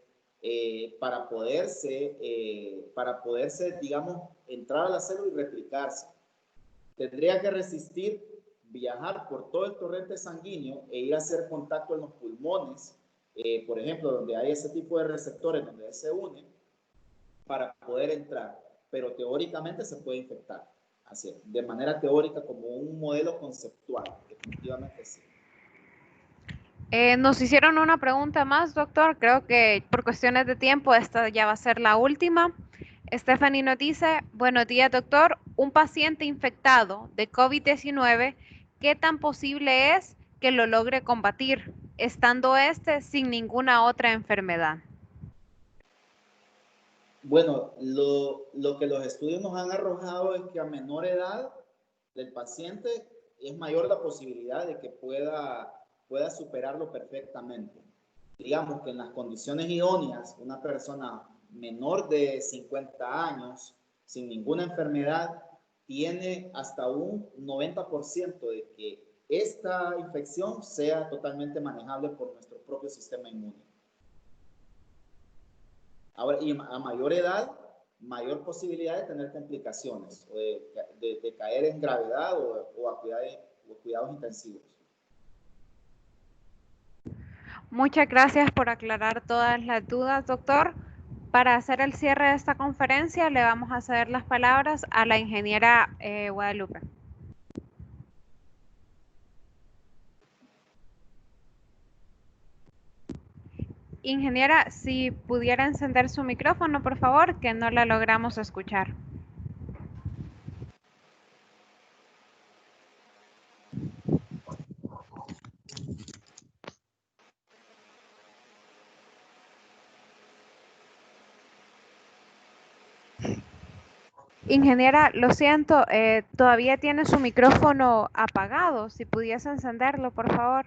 digamos, entrar a la célula y replicarse. Tendría que resistir viajar por todo el torrente sanguíneo e ir a hacer contacto en los pulmones, por ejemplo, donde hay ese tipo de receptores donde se unen, para poder entrar. Pero teóricamente se puede infectar. Así es, de manera teórica, como un modelo conceptual, definitivamente sí. Nos hicieron una pregunta más, doctor. Creo que por cuestiones de tiempo esta ya va a ser la última. Stephanie nos dice, buenos días, doctor. Un paciente infectado de COVID-19, ¿qué tan posible es que lo logre combatir, estando sin ninguna otra enfermedad? Bueno, lo que los estudios nos han arrojado es que a menor edad del paciente es mayor la posibilidad de que pueda superarlo perfectamente. Digamos que en las condiciones idóneas, una persona menor de 50 años, sin ninguna enfermedad, tiene hasta un 90% de que esta infección sea totalmente manejable por nuestro propio sistema inmune. Ahora, y a mayor edad, mayor posibilidad de tener complicaciones, o de caer en gravedad o a cuidados intensivos. Muchas gracias por aclarar todas las dudas, doctor. Para hacer el cierre de esta conferencia, le vamos a ceder las palabras a la ingeniera Guadalupe. Ingeniera, si pudiera encender su micrófono, por favor, que no la logramos escuchar. Ingeniera, lo siento, todavía tiene su micrófono apagado. Si pudiese encenderlo, por favor.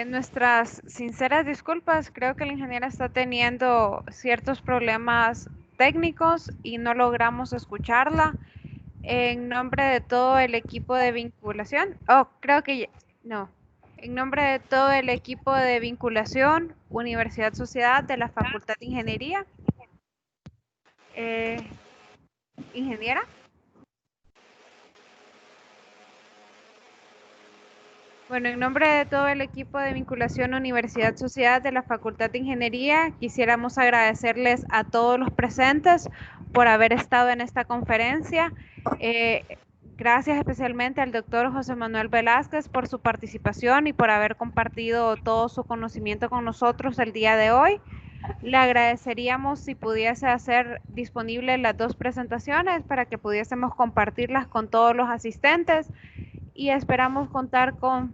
Nuestras sinceras disculpas, creo que la ingeniera está teniendo ciertos problemas técnicos y no logramos escucharla. En nombre de todo el equipo de vinculación, no, en nombre de todo el equipo de vinculación, Universidad Sociedad de la Facultad de Ingeniería, ingeniera. Bueno, en nombre de todo el equipo de vinculación Universidad Sociedad de la Facultad de Ingeniería, quisiéramos agradecerles a todos los presentes por haber estado en esta conferencia. Gracias especialmente al doctor José Manuel Velázquez por su participación y por haber compartido todo su conocimiento con nosotros el día de hoy. Le agradeceríamos si pudiese hacer disponibles las dos presentaciones para que pudiésemos compartirlas con todos los asistentes. Y esperamos contar con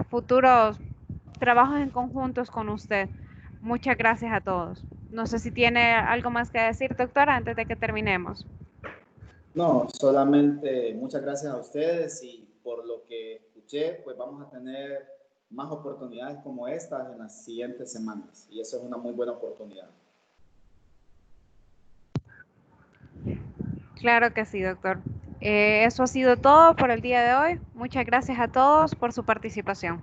futuros trabajos en conjuntos con usted. Muchas gracias a todos. No sé si tiene algo más que decir, doctora, antes de que terminemos. No, solamente muchas gracias a ustedes y por lo que escuché, pues vamos a tener más oportunidades como estas en las siguientes semanas y eso es una muy buena oportunidad. Claro que sí, doctor. Eso ha sido todo por el día de hoy. Muchas gracias a todos por su participación.